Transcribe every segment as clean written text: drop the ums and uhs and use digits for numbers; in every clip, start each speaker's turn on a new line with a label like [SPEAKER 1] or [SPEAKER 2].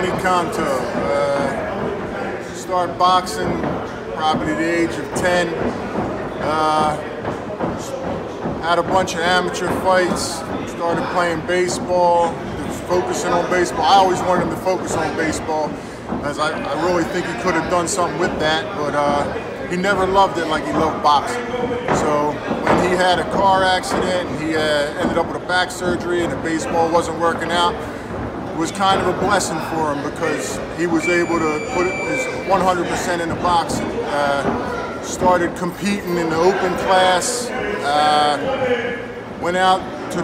[SPEAKER 1] Manny Canto. Started boxing probably at the age of 10. Had a bunch of amateur fights. Started playing baseball, focusing on baseball. I always wanted him to focus on baseball, as I really think he could have done something with that, but he never loved it like he loved boxing. So when he had a car accident and he ended up with a back surgery and the baseball wasn't working out, it was kind of a blessing for him because he was able to put his 100% into boxing. Started competing in the open class, went out to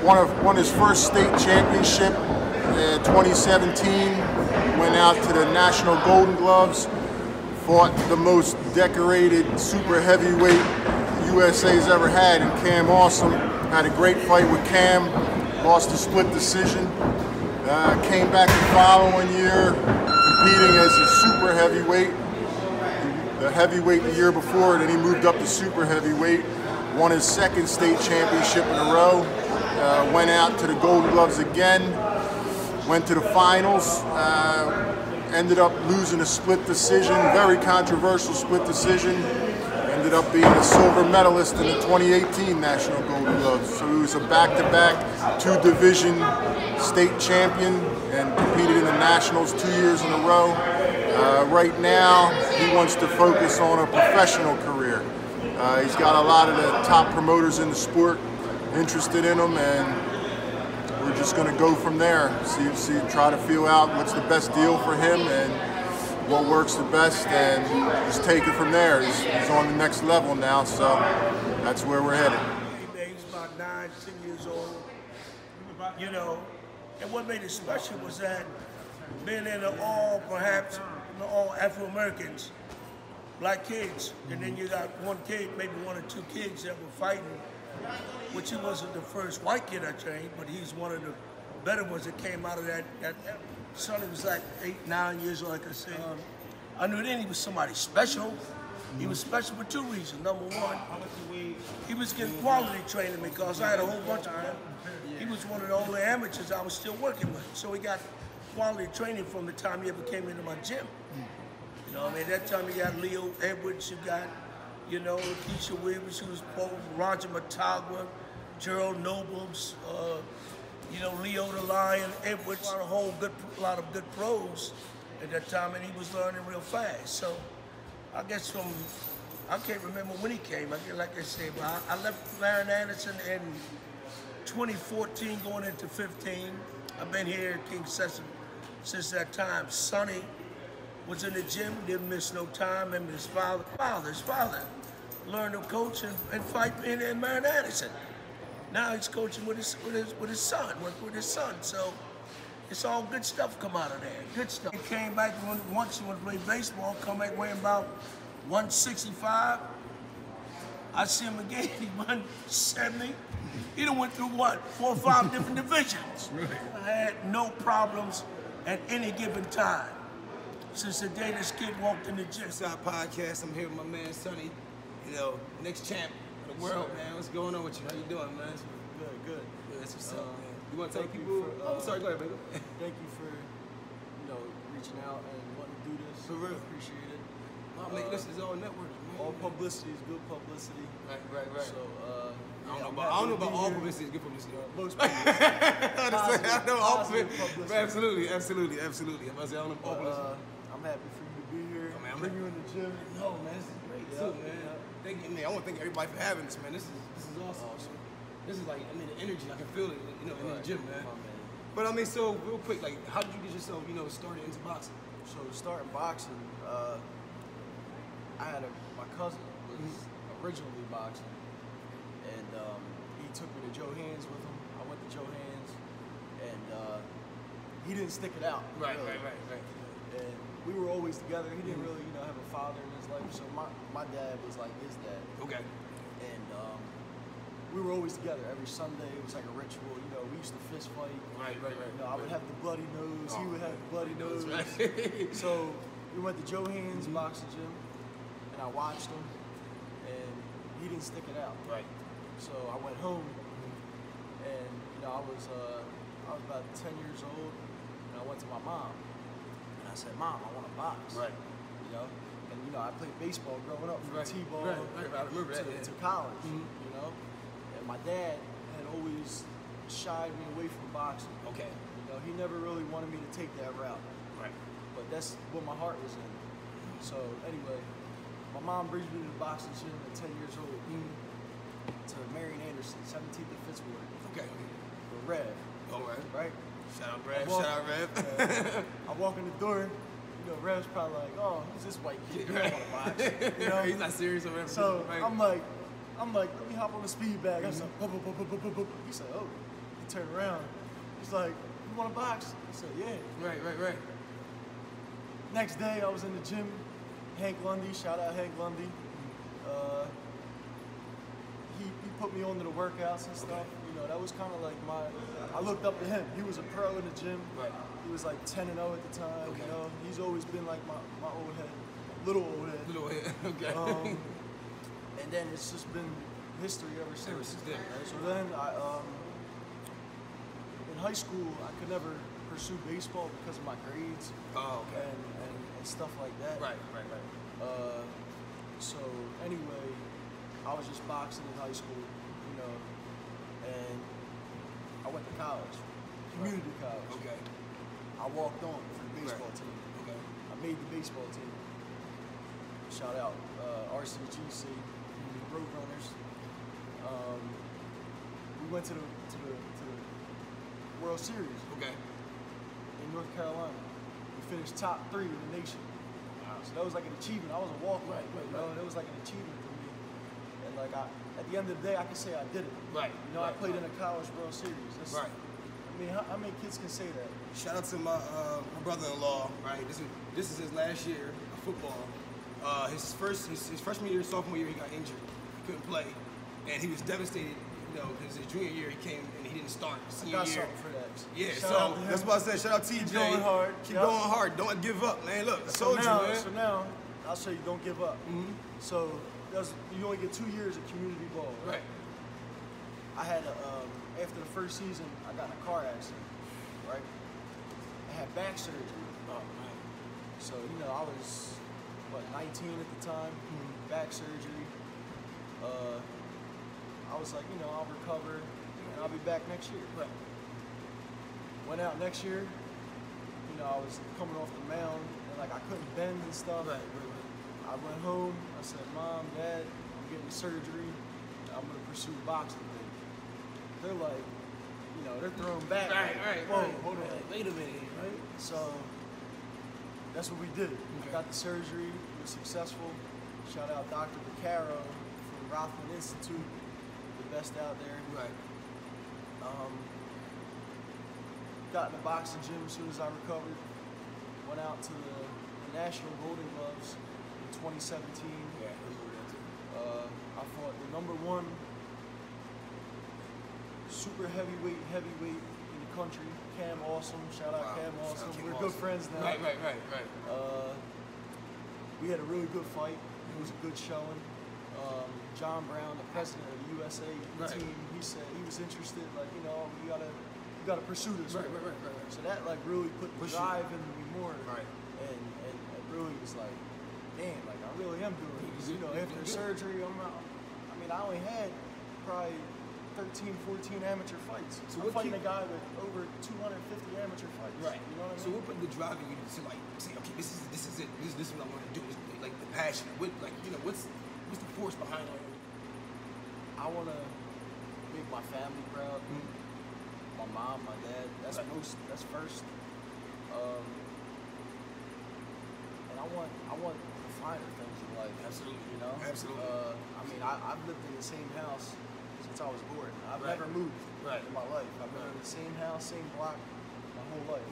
[SPEAKER 1] won his first state championship in 2017, went out to the National Golden Gloves, fought the most decorated super heavyweight USA's ever had in Cam Awesome. Had a great fight with Cam, lost a split decision. Came back the following year, competing as a super heavyweight. The heavyweight the year before, then he moved up to super heavyweight, won his second state championship in a row, went out to the Golden Gloves again, went to the finals, ended up losing a split decision, very controversial split decision, ended up being a silver medalist in the 2018 National Golden Gloves. So he was a back-to-back two-division state champion and competed in the Nationals 2 years in a row. Right now, he wants to focus on a professional career. He's got a lot of the top promoters in the sport interested in him, and we're just going to go from there. Try to feel out what's the best deal for him and what works the best, and just take it from there. He's on the next level now, so that's where we're headed.
[SPEAKER 2] He's about 9, 10 years old, you know, and what made it special was that being in all Afro-Americans, black kids, and then you got one kid, maybe 1 or 2 kids that were fighting, which he wasn't the first white kid I trained, but he's one of the better ones that came out of that. Sonny was like 8, 9 years old, like I said. I knew then he was somebody special. He was special for 2 reasons. Number one, he was getting quality training because I had a whole bunch of them. He was one of the only amateurs I was still working with. So he got quality training from the time he ever came into my gym. You know, I mean, that time you got Leo Edwards, you got, you know, Keisha Williams, who was both Roger Matagua, Gerald Nobles, you know, Leo the Lion, Edwards, a whole lot of good pros at that time, and he was learning real fast. So I guess I can't remember when he came. Like I said, but I left Marion Anderson in 2014 going into 15. I've been here at King Sesame since that time. Sonny was in the gym, didn't miss no time, and his father learned to coach and fight in Marion Anderson. Now he's coaching with his son, working with his son. So it's all good stuff come out of there, good stuff. He came back once he wanted to play baseball, come back weighing about 165. I see him again, he 170. He done went through what, 4 or 5 different divisions. I had no problems at any given time since the day this kid walked in the gym.
[SPEAKER 3] Inside Podcast, I'm here with my man Sonny, you know, next champ of the world, man. What's going on with you? How you doing, man?
[SPEAKER 4] Good.
[SPEAKER 3] Yeah, that's what's up, man. You want to tell people? Sorry, go ahead, baby.
[SPEAKER 4] Thank you for, reaching out and wanting to do this.
[SPEAKER 3] For real.
[SPEAKER 4] Appreciate it.
[SPEAKER 3] Man, this is all networking, man.
[SPEAKER 4] All publicity is good publicity.
[SPEAKER 3] Right.
[SPEAKER 4] So,
[SPEAKER 3] I don't know about all publicity is good publicity.
[SPEAKER 4] Most people.
[SPEAKER 3] I know all
[SPEAKER 4] publicity.
[SPEAKER 3] Absolutely. I must say, I don't know all publicity.
[SPEAKER 4] I'm happy for you to be here.
[SPEAKER 3] Man,
[SPEAKER 4] Bring you in the gym.
[SPEAKER 3] No, man, this is great too, man. Thank you, man. I want to thank everybody for having this, man. This is awesome. This is like, the energy, I can feel it, in the gym, man. But I mean, so real quick, like, how did you get yourself, started into boxing?
[SPEAKER 4] So starting boxing, I had my cousin was originally boxing, and he took me to Joe Hands with him. I went to Joe Hands, and he didn't stick it out.
[SPEAKER 3] Right.
[SPEAKER 4] And we were always together. He didn't really, have a father in his life, so my dad was like his dad.
[SPEAKER 3] Okay.
[SPEAKER 4] And we were always together every Sunday. It was like a ritual. We used to fist fight.
[SPEAKER 3] Right.
[SPEAKER 4] I would have the bloody nose. He would have the bloody nose.
[SPEAKER 3] Right.
[SPEAKER 4] So we went to Joe Hands boxing gym, and I watched him, and he didn't stick it out.
[SPEAKER 3] Right.
[SPEAKER 4] So I went home, and I was about 10 years old, and I went to my mom, and I said, Mom, I want to box.
[SPEAKER 3] Right.
[SPEAKER 4] You know? And, you know, I played baseball growing up from
[SPEAKER 3] Right.
[SPEAKER 4] T-ball
[SPEAKER 3] Right. I remember that,
[SPEAKER 4] to college,
[SPEAKER 3] Mhm.
[SPEAKER 4] you know? And my dad had always shied me away from boxing.
[SPEAKER 3] Okay.
[SPEAKER 4] You know, he never really wanted me to take that route.
[SPEAKER 3] Right.
[SPEAKER 4] But that's what my heart was in. So anyway, my mom brings me to the boxing gym at 10 years old to Marion Anderson, 17th and Fitzwater,
[SPEAKER 3] Okay.
[SPEAKER 4] with Rev,
[SPEAKER 3] All right.
[SPEAKER 4] right?
[SPEAKER 3] Shout out Rev.
[SPEAKER 4] Well,
[SPEAKER 3] Shout out Rev.
[SPEAKER 4] I walk in the door, you know, Rev's probably like, oh, who's this white kid? You don't want to box. You know?
[SPEAKER 3] He's not serious or whatever.
[SPEAKER 4] So
[SPEAKER 3] Right.
[SPEAKER 4] I'm like, let me hop on the speed bag. I was like, boop, boop, boop, boop, boop, boop. He said, oh. He turned around. He's like, you want to box? I said, yeah.
[SPEAKER 3] Right.
[SPEAKER 4] Next day, I was in the gym. Hank Lundy, shout out Hank Lundy. He put me on to the workouts and stuff. You know, that was kind of like I looked up to him. He was a pro in the gym.
[SPEAKER 3] Right.
[SPEAKER 4] He was like 10-0 at the time.
[SPEAKER 3] Okay.
[SPEAKER 4] You know, he's always been like my old head, little old head.
[SPEAKER 3] Little head. Okay.
[SPEAKER 4] And then it's just been history ever since.
[SPEAKER 3] Ever since then, right?
[SPEAKER 4] So then in high school, I could never pursue baseball because of my grades
[SPEAKER 3] Oh, okay.
[SPEAKER 4] and stuff like that.
[SPEAKER 3] Right.
[SPEAKER 4] So anyway, I was just boxing in high school, you know, and I went to college, community college.
[SPEAKER 3] Okay.
[SPEAKER 4] I walked on for the baseball
[SPEAKER 3] Right.
[SPEAKER 4] team.
[SPEAKER 3] Okay.
[SPEAKER 4] I made the baseball team. Shout out RCGC, Roadrunners. We went to the World Series
[SPEAKER 3] Okay.
[SPEAKER 4] in North Carolina. We finished top 3 in the nation. So that was like an achievement. I was a walk-on,
[SPEAKER 3] Right.
[SPEAKER 4] you know. That was like an achievement for me. And like at the end of the day, I can say I did it.
[SPEAKER 3] Right.
[SPEAKER 4] You know, I played in a college World Series. That's,
[SPEAKER 3] Right.
[SPEAKER 4] I mean, how many kids can say that?
[SPEAKER 3] Shout out to my brother-in-law. Right. This is his last year of football. His freshman year, sophomore year, he got injured. He couldn't play, and he was devastated. You know, because his junior year he came and he didn't start.
[SPEAKER 4] I
[SPEAKER 3] Senior
[SPEAKER 4] got
[SPEAKER 3] year.
[SPEAKER 4] something for that.
[SPEAKER 3] Yeah,
[SPEAKER 4] Shout out
[SPEAKER 3] so
[SPEAKER 4] to him.
[SPEAKER 3] that's what I said. Shout out TJ.
[SPEAKER 4] Keep going hard.
[SPEAKER 3] Keep
[SPEAKER 4] Yep.
[SPEAKER 3] going hard. Don't give up, man. Look, I told you, man.
[SPEAKER 4] So now, I'll show you, don't give up. So you only get 2 years of community ball.
[SPEAKER 3] Right.
[SPEAKER 4] I had, after the first season, I got in a car accident, right? I had back surgery.
[SPEAKER 3] Oh, man.
[SPEAKER 4] So, you know, I was, 19 at the time, back surgery. I was like, you know, I'll recover and I'll be back next year.
[SPEAKER 3] Right.
[SPEAKER 4] Went out next year, you know, I was coming off the mound and like I couldn't bend and stuff.
[SPEAKER 3] Right.
[SPEAKER 4] I went home, I said, Mom, Dad, I'm getting surgery, I'm gonna pursue boxing thing. They're like, you know, they're throwing back.
[SPEAKER 3] Right.
[SPEAKER 4] like, Whoa, hold on.
[SPEAKER 3] Wait a minute, right?
[SPEAKER 4] So that's what we did. I got the surgery, it was successful. Shout out Dr. Vaccaro from Rothman Institute, the best out there.
[SPEAKER 3] Right.
[SPEAKER 4] Got in the boxing gym as soon as I recovered. Went out to the National Golden Gloves in 2017.
[SPEAKER 3] Yeah.
[SPEAKER 4] I fought the #1 super heavyweight in the country, Cam Awesome. Shout out
[SPEAKER 3] Wow.
[SPEAKER 4] Cam
[SPEAKER 3] Shout out
[SPEAKER 4] Awesome.
[SPEAKER 3] Cam
[SPEAKER 4] We're
[SPEAKER 3] Awesome.
[SPEAKER 4] good friends now.
[SPEAKER 3] Right.
[SPEAKER 4] We had a really good fight. It was a good showing. John Brown, the president of the USA
[SPEAKER 3] Right.
[SPEAKER 4] team, he said he was interested. Like, you know, you gotta pursue this.
[SPEAKER 3] Right.
[SPEAKER 4] So that like really put the
[SPEAKER 3] Push you.
[SPEAKER 4] drive into me more.
[SPEAKER 3] Right.
[SPEAKER 4] And it really was like, damn, like I really am doing it. 'Cause, you know, after
[SPEAKER 3] good.
[SPEAKER 4] surgery, I only had probably 13, 14 amateur fights.
[SPEAKER 3] So
[SPEAKER 4] I'm
[SPEAKER 3] what
[SPEAKER 4] fighting
[SPEAKER 3] keep-
[SPEAKER 4] a guy with over 250 amateur fights.
[SPEAKER 3] Right.
[SPEAKER 4] You know what I
[SPEAKER 3] So
[SPEAKER 4] mean?
[SPEAKER 3] what put the drive in you to like say, okay, this is it. This is what I want to do. It's like the passion. What, like, you know, what's the force behind all of it?
[SPEAKER 4] I want to make my family proud. My mom, my dad. That's
[SPEAKER 3] Right.
[SPEAKER 4] That's first. And I want the finer things in life.
[SPEAKER 3] Absolutely.
[SPEAKER 4] You know.
[SPEAKER 3] Absolutely.
[SPEAKER 4] I've lived in the same house since I was born. I've
[SPEAKER 3] Right.
[SPEAKER 4] never moved
[SPEAKER 3] Right.
[SPEAKER 4] in my life. I've been in the same house, same block, my whole life.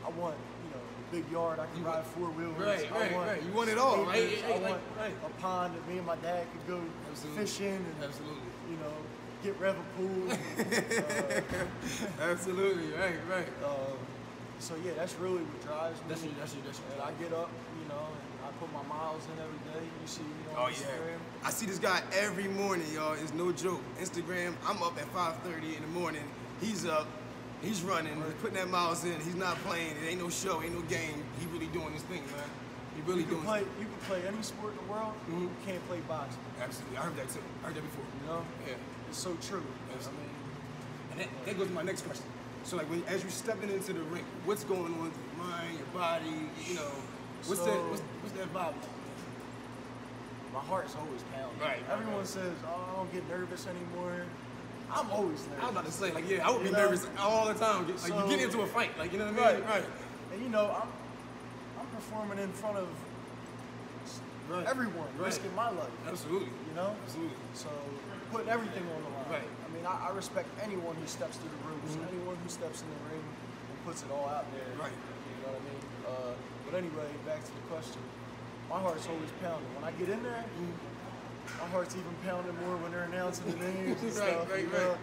[SPEAKER 4] I want, you know, a big yard I can
[SPEAKER 3] You
[SPEAKER 4] ride
[SPEAKER 3] want-
[SPEAKER 4] 4-wheelers.
[SPEAKER 3] Right.
[SPEAKER 4] I want
[SPEAKER 3] You want it all, right?
[SPEAKER 4] acres. I want
[SPEAKER 3] Right.
[SPEAKER 4] a pond that me and my dad could go
[SPEAKER 3] Absolutely.
[SPEAKER 4] fishing and
[SPEAKER 3] Absolutely.
[SPEAKER 4] you know, get Rev a pool.
[SPEAKER 3] Absolutely. Right.
[SPEAKER 4] So yeah, that's really what drives me.
[SPEAKER 3] That's your
[SPEAKER 4] And I get up, you know, and I put my miles in every day. You see me on
[SPEAKER 3] Oh
[SPEAKER 4] Instagram.
[SPEAKER 3] yeah. I see this guy every morning, y'all. It's no joke. Instagram. I'm up at 5:30 in the morning. He's up. He's running, he's putting that miles in. He's not playing. It ain't no show, ain't no game. He really doing his thing, man. He really
[SPEAKER 4] You can
[SPEAKER 3] doing
[SPEAKER 4] play.
[SPEAKER 3] his thing.
[SPEAKER 4] You can play any sport in the world. You can't play boxing.
[SPEAKER 3] Absolutely. I heard that too. I heard that before.
[SPEAKER 4] You know.
[SPEAKER 3] Yeah.
[SPEAKER 4] It's so true.
[SPEAKER 3] Absolutely. And that goes to my next question. So like as you're stepping into the ring, what's going on with your mind, your body, you know, what's
[SPEAKER 4] So-
[SPEAKER 3] that vibe?
[SPEAKER 4] My heart's always pounding.
[SPEAKER 3] Right.
[SPEAKER 4] Everyone says, "Oh, I don't get nervous anymore." I'm always nervous.
[SPEAKER 3] I was about to say, like, yeah, I would be
[SPEAKER 4] You know?
[SPEAKER 3] nervous all the time. Like,
[SPEAKER 4] So-
[SPEAKER 3] you get into a fight, like, you know what I mean?
[SPEAKER 4] Right. And you know, I'm performing in front of
[SPEAKER 3] Right.
[SPEAKER 4] everyone,
[SPEAKER 3] Right.
[SPEAKER 4] risking my life.
[SPEAKER 3] Absolutely.
[SPEAKER 4] You know?
[SPEAKER 3] Absolutely.
[SPEAKER 4] So putting everything on the line.
[SPEAKER 3] Right.
[SPEAKER 4] I mean, I respect anyone who steps through the ropes, anyone who steps in the ring and puts it all out there.
[SPEAKER 3] Right.
[SPEAKER 4] You know what I mean? But anyway, back to the question. My heart's always pounding. When I get in there, my heart's even pounding more when they're announcing the names and
[SPEAKER 3] Right,
[SPEAKER 4] stuff.
[SPEAKER 3] right,
[SPEAKER 4] you know?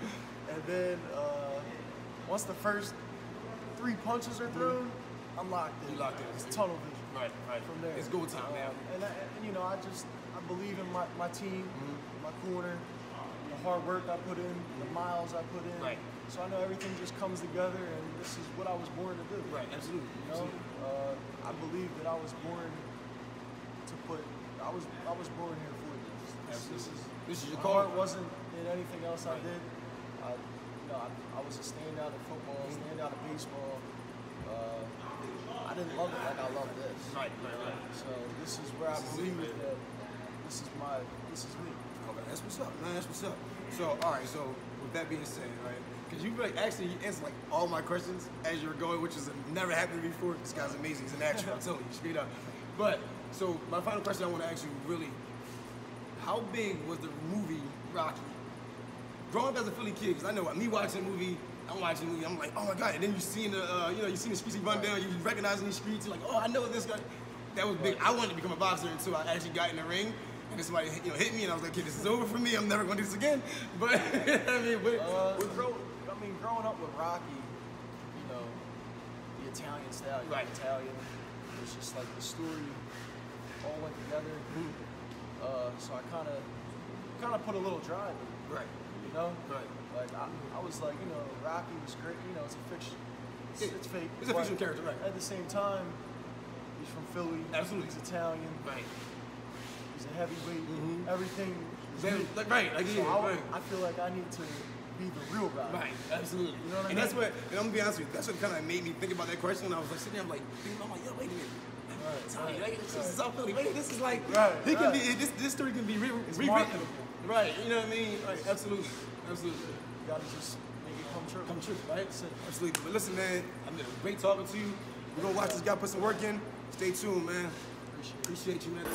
[SPEAKER 4] And then once the first 3 punches are thrown, I'm locked in.
[SPEAKER 3] You locked in.
[SPEAKER 4] It's tunnel vision.
[SPEAKER 3] Right, right.
[SPEAKER 4] From there.
[SPEAKER 3] It's go time now.
[SPEAKER 4] And you know, I believe in my team, my corner, the hard work I put in, the miles I put in.
[SPEAKER 3] Right.
[SPEAKER 4] So I know everything just comes together, and this is what I was born to do.
[SPEAKER 3] Right, absolutely.
[SPEAKER 4] You know, I believe that I was born to put. I was born here for this.
[SPEAKER 3] This is your
[SPEAKER 4] My
[SPEAKER 3] call.
[SPEAKER 4] heart wasn't in anything else I did. I was a standout in football, standout in baseball. I didn't love it like I love this.
[SPEAKER 3] Right.
[SPEAKER 4] So this is where I believe that this is me.
[SPEAKER 3] Okay, that's what's up, man. That's what's up. So, all right. So, with that being said, right, because you like actually answered like all my questions as you're going, which has never happened before. This guy's amazing. He's an actor. I'm telling you, straight up. But so, my final question I want to ask you really: how big was the movie Rocky? Growing up as a Philly kid, because I know me watching the movie. I'm watching the movie, I'm like, oh my God, and then you seen the, you seen the streets he run down, you recognizing these streets, you're like, oh, I know this guy. That was big. I wanted to become a boxer until I actually got in the ring, and then somebody, hit me, and I was like, okay, this is over for me, I'm never gonna do this again. But,
[SPEAKER 4] growing up with Rocky, you know, the Italian style,
[SPEAKER 3] Right.
[SPEAKER 4] Italian, it's just like the story all went together. So I kind of put a little drive in it.
[SPEAKER 3] Right.
[SPEAKER 4] You know?
[SPEAKER 3] Right.
[SPEAKER 4] Like, I was like, you know, Rocky was great, you know, it's a fiction. It's fake.
[SPEAKER 3] It's a
[SPEAKER 4] but
[SPEAKER 3] fictional character, right.
[SPEAKER 4] At the same time, he's from Philly.
[SPEAKER 3] Absolutely.
[SPEAKER 4] He's Italian.
[SPEAKER 3] Right.
[SPEAKER 4] He's a heavyweight. Everything. is me.
[SPEAKER 3] Right. Like,
[SPEAKER 4] So
[SPEAKER 3] right.
[SPEAKER 4] I feel like I need to be the real Rocky.
[SPEAKER 3] Right, absolutely.
[SPEAKER 4] You know what I
[SPEAKER 3] and
[SPEAKER 4] mean?
[SPEAKER 3] that's what, and I'm gonna be honest with you, that's what kind of made me think about that question. And I was like sitting there, I'm like, yo, wait a minute. This is South Philly. Wait, this is like, he can be, this story can be rewritten.
[SPEAKER 4] marketable.
[SPEAKER 3] Right, you know what I mean? Right, absolutely.
[SPEAKER 4] You gotta just make it come true.
[SPEAKER 3] Come true, right? Absolutely. But listen, man, I mean, great talking to you. We're gonna watch this guy put some work in. Stay tuned, man. Appreciate you, man.